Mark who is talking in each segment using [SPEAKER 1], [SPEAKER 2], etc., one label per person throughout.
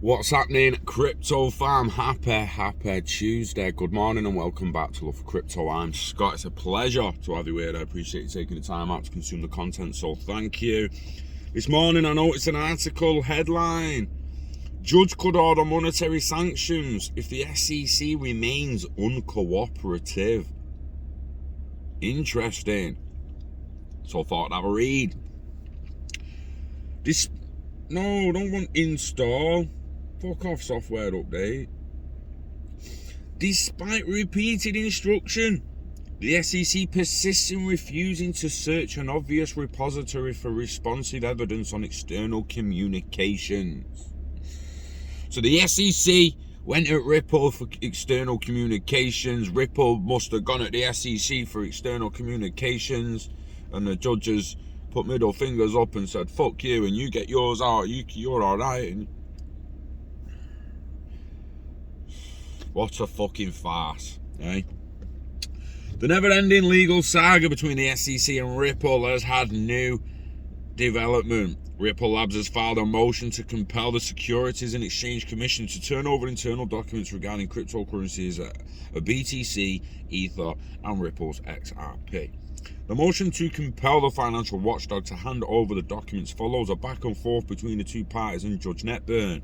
[SPEAKER 1] What's happening, crypto fam? Happy Tuesday. Good morning and welcome back to Love for Crypto. I'm Scott. It's a pleasure to have you here. I appreciate you taking the time out to consume the content, so thank you. This morning I noticed an article headline: Judge could order monetary sanctions if the SEC remains uncooperative. Interesting. So I thought I'd have a read. No, don't want install. Fuck off, software update. Despite repeated instruction, the SEC persists in refusing to search an obvious repository for responsive evidence on external communications. So the SEC went at Ripple for external communications. Ripple must have gone at the SEC for external communications, and the judges put middle fingers up and said, fuck you, and you get yours out, you're alright. And what a fucking farce, eh? The never-ending legal saga between the SEC and Ripple has had new development. Ripple Labs has filed a motion to compel the Securities and Exchange Commission to turn over internal documents regarding cryptocurrencies, BTC, Ether, and Ripple's XRP. The motion to compel the financial watchdog to hand over the documents follows a back and forth between the two parties and Judge Netburn.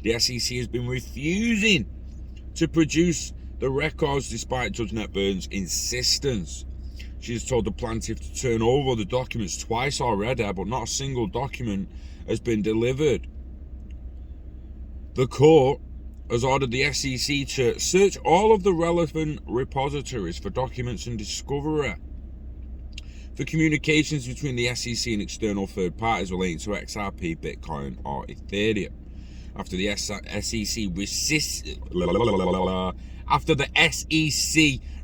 [SPEAKER 1] The SEC has been refusing to produce the records despite Judge Netburn's insistence. She has told the plaintiff to turn over the documents twice already, but not a single document has been delivered. The court has ordered the SEC to search all of the relevant repositories for documents and discovery for communications between the SEC and external third parties relating to XRP, Bitcoin, or Ethereum. After the SEC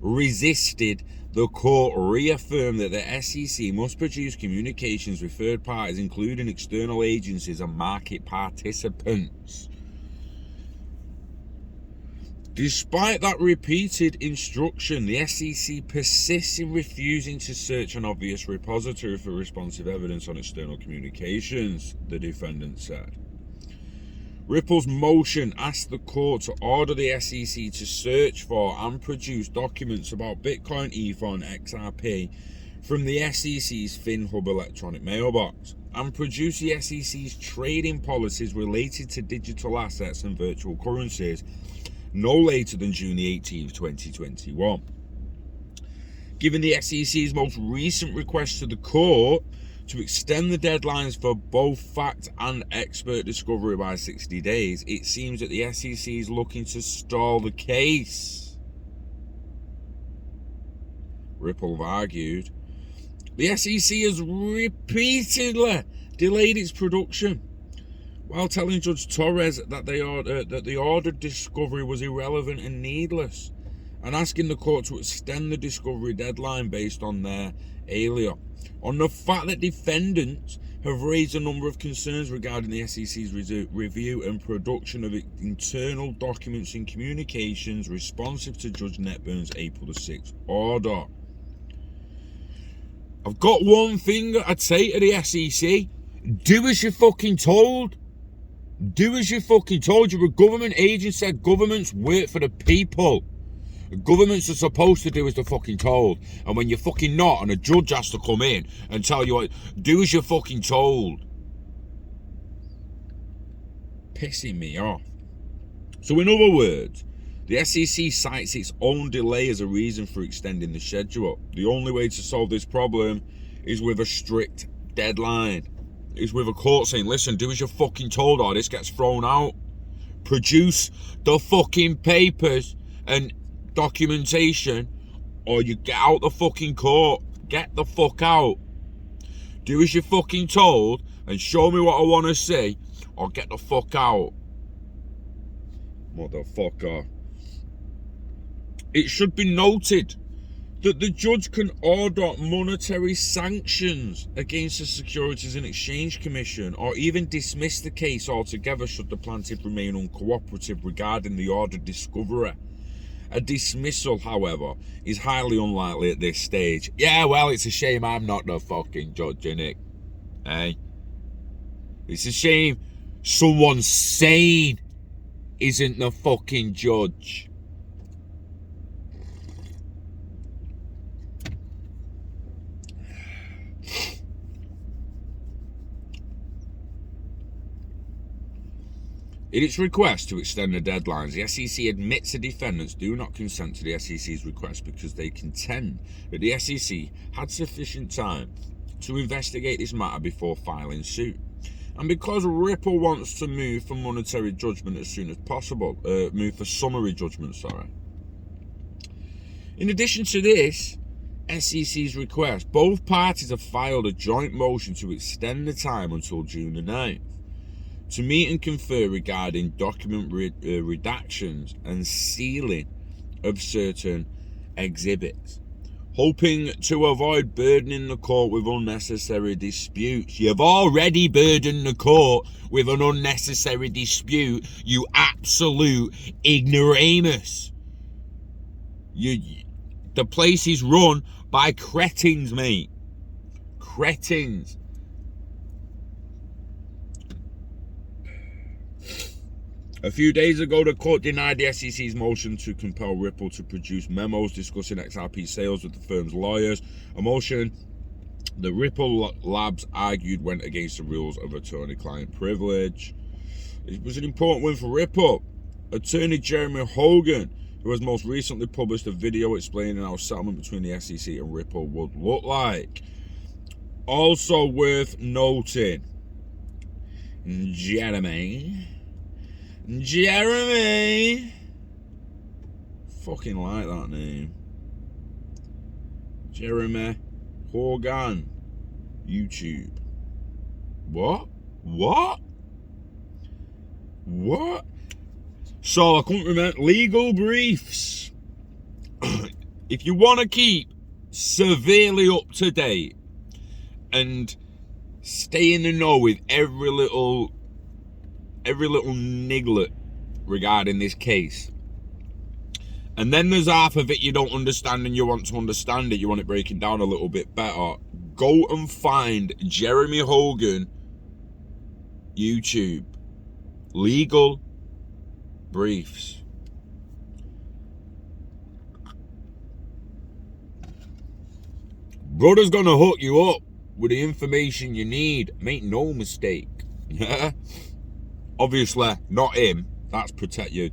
[SPEAKER 1] resisted, the court reaffirmed that the SEC must produce communications with third parties, including external agencies and market participants. Despite that repeated instruction, the SEC persists in refusing to search an obvious repository for responsive evidence on external communications, the defendant said. Ripple's motion asked the court to order the SEC to search for and produce documents about Bitcoin, Ether, and XRP from the SEC's FinHub electronic mailbox, and produce the SEC's trading policies related to digital assets and virtual currencies no later than June 18, 2021. Given the SEC's most recent request to the court to extend the deadlines for both fact and expert discovery by 60 days, it seems that the SEC is looking to stall the case. Ripple have argued the SEC has repeatedly delayed its production, while telling Judge Torres that the ordered discovery was irrelevant and needless, and asking the court to extend the discovery deadline based on their alias. On the fact that defendants have raised a number of concerns regarding the SEC's review and production of internal documents and communications responsive to Judge Netburn's April 6th order. I've got one thing I'd say to the SEC: do as you're fucking told. Do as you're fucking told. You're a government agency. Governments work for the people. Governments are supposed to do as they're fucking told. And when you're fucking not, and a judge has to come in and tell you what, do as you're fucking told. Pissing me off. So in other words, the SEC cites its own delay as a reason for extending the schedule. The only way to solve this problem is with a strict deadline. Is with a court saying, listen, do as you're fucking told or this gets thrown out. Produce the fucking papers and documentation or you get out the fucking court. Get the fuck out. Do as you're fucking told and show me what I want to see, or get the fuck out. Motherfucker. It should be noted that the judge can order monetary sanctions against the Securities and Exchange Commission, or even dismiss the case altogether should the plaintiff remain uncooperative regarding the ordered discovery. A dismissal, however, is highly unlikely at this stage. Yeah, well, it's a shame I'm not the fucking judge, innit? Eh? It's a shame someone sane isn't the fucking judge. In its request to extend the deadlines, the SEC admits the defendants do not consent to the SEC's request because they contend that the SEC had sufficient time to investigate this matter before filing suit. And because Ripple wants to move for monetary judgment as soon as possible, move for summary judgment, sorry. In addition to this SEC's request, both parties have filed a joint motion to extend the time until June the 9th. To meet and confer regarding document redactions and sealing of certain exhibits, hoping to avoid burdening the court with unnecessary disputes. You've already burdened the court with an unnecessary dispute, you absolute ignoramus. The place is run by cretins, mate. Cretins. A few days ago, the court denied the SEC's motion to compel Ripple to produce memos discussing XRP sales with the firm's lawyers, a motion the Ripple Labs argued went against the rules of attorney-client privilege. It was an important win for Ripple. Attorney Jeremy Hogan, who has most recently published a video explaining how settlement between the SEC and Ripple would look like. Also worth noting, Jeremy, fucking like that name, Jeremy Hogan, YouTube. What? So I couldn't remember. Legal briefs. If you want to keep severely up to date and stay in the know with every little niglet regarding this case, and then there's half of it you don't understand and you want to understand it, you want it breaking down a little bit better, go and find Jeremy Hogan YouTube, legal briefs. Brother's gonna hook you up with the information you need, make no mistake. Obviously not him, that's protect your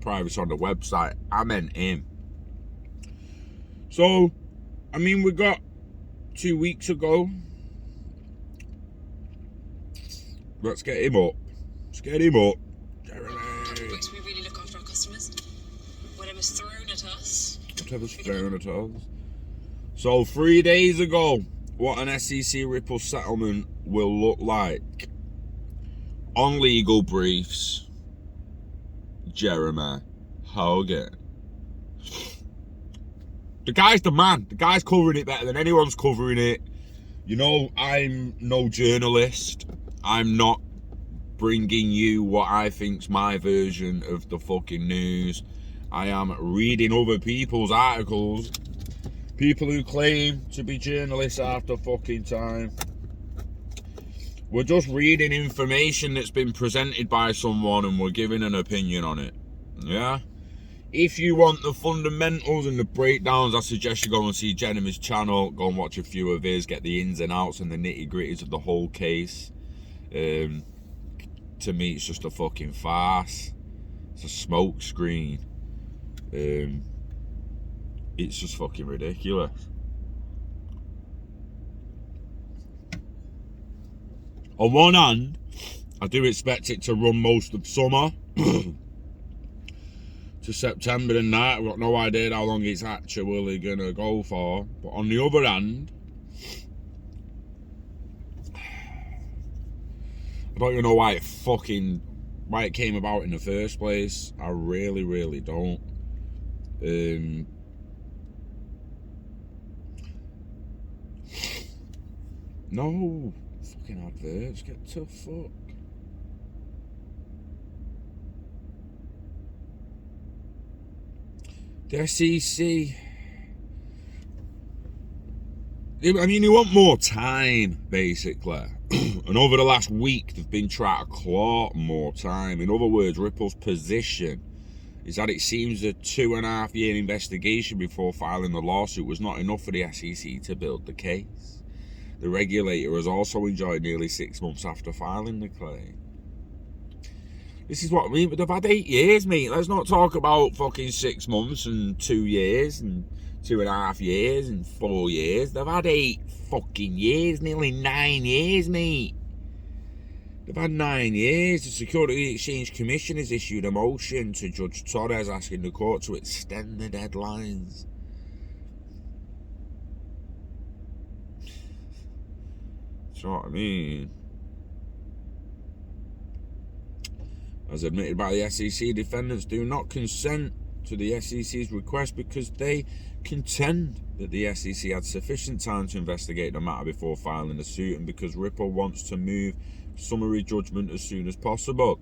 [SPEAKER 1] privacy on the website. I meant him. So I mean, we got 2 weeks ago. Let's get him up. Jeremy.
[SPEAKER 2] We really look after our customers. Whatever's thrown at us.
[SPEAKER 1] So 3 days ago, what an SEC Ripple settlement will look like. On legal briefs, Jeremy Hogan. The guy's the man. The guy's covering it better than anyone's covering it. You know, I'm no journalist. I'm not bringing you what I think's my version of the fucking news. I am reading other people's articles. People who claim to be journalists half the fucking time. We're just reading information that's been presented by someone and we're giving an opinion on it. Yeah? If you want the fundamentals and the breakdowns, I suggest you go and see Jeremy's channel. Go and watch a few of his, get the ins and outs and the nitty-gritties of the whole case. To me, it's just a fucking farce. It's a smoke screen. It's just fucking ridiculous. On one hand, I do expect it to run most of summer to September and that. I've got no idea how long it's actually gonna go for. But on the other hand, I don't even know why it came about in the first place. I really, really don't. No fucking adverts, get to fuck. The SEC. I mean, you want more time, basically. And over the last week, they've been trying to claw more time. In other words, Ripple's position is that it seems a 2.5-year investigation before filing the lawsuit was not enough for the SEC to build the case. The regulator has also enjoyed nearly 6 months after filing the claim. This is what I mean, but they've had 8 years, mate. Let's not talk about fucking 6 months and 2 years and 2.5 years and 4 years. They've had 8 fucking years, nearly 9 years, mate. They've had 9 years. The Securities and Exchange Commission has issued a motion to Judge Torres asking the court to extend the deadlines. That's what I mean. As admitted by the SEC, defendants do not consent to the SEC's request because they contend that the SEC had sufficient time to investigate the matter before filing the suit, and because Ripple wants to move summary judgment as soon as possible.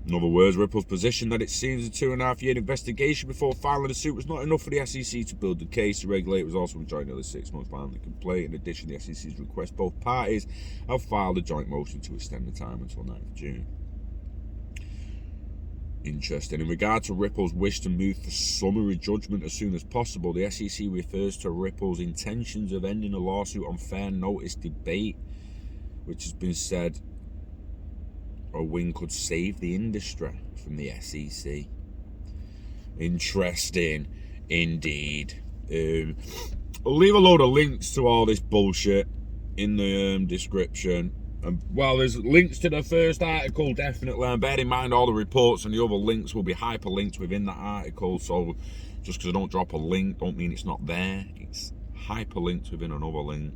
[SPEAKER 1] In other words, Ripple's position that it seems a 2.5-year investigation before filing the suit was not enough for the SEC to build the case. The regulator was also enjoying nearly 6 months filing the complaint. In addition to the SEC's request, both parties have filed a joint motion to extend the time until 9th of June. Interesting. In regard to Ripple's wish to move for summary judgment as soon as possible, the SEC refers to Ripple's intentions of ending the lawsuit on fair notice debate, which has been said a win could save the industry from the SEC. Interesting indeed. I'll leave a load of links to all this bullshit in the description. Well, there's links to the first article, definitely, and bear in mind all the reports and the other links will be hyperlinked within that article, so just because I don't drop a link don't mean it's not there. It's hyperlinked within another link.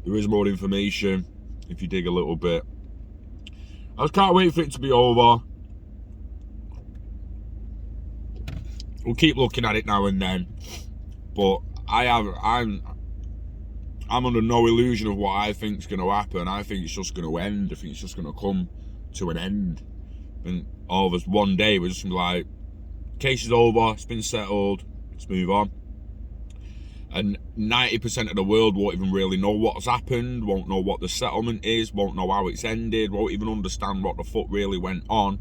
[SPEAKER 1] There is more information if you dig a little bit. I just can't wait for it to be over. We'll keep looking at it now and then, but I'm under no illusion of what I think is going to happen. I think it's just going to end. I think it's just going to come to an end. And all of us, one day, we're just going to be like, case is over, it's been settled, let's move on. And 90% of the world won't even really know what's happened, won't know what the settlement is, won't know how it's ended, won't even understand what the fuck really went on.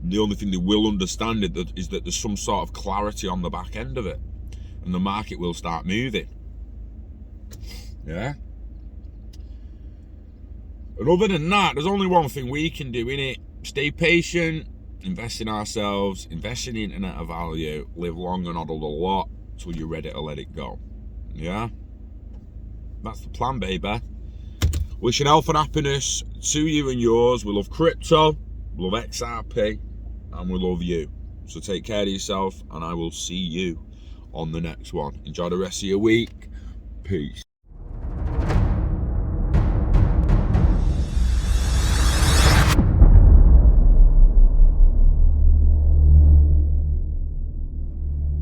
[SPEAKER 1] The only thing they will understand is that there's some sort of clarity on the back end of it. And the market will start moving. Yeah. And other than that, there's only one thing we can do, innit? Stay patient, invest in ourselves, invest in the internet of value, live long and hodl a lot till you're ready to let it go. Yeah? That's the plan, baby. Wishing health and happiness to you and yours. We love crypto, we love XRP, and we love you. So take care of yourself, and I will see you on the next one. Enjoy the rest of your week. Peace.